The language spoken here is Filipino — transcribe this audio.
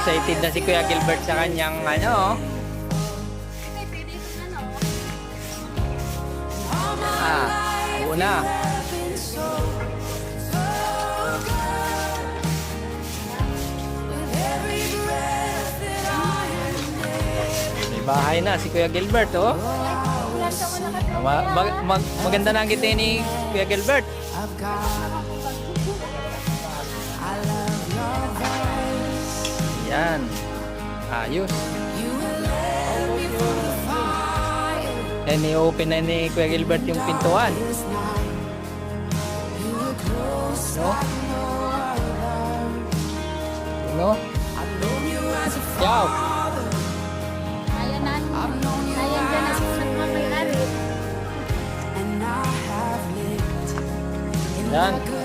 Excited na si Kuya Gilbert sa kanyang ano. Una. May bahay na si Kuya Gilbert, oh. Maganda na ang ngiti ni Kuya Gilbert. Yan. Ayos. I-open na ni Kuya Gilbert yung pintuan. No? No? Ciao! Ayan na. Ayan dyan na susunod mo may-ari. Yan.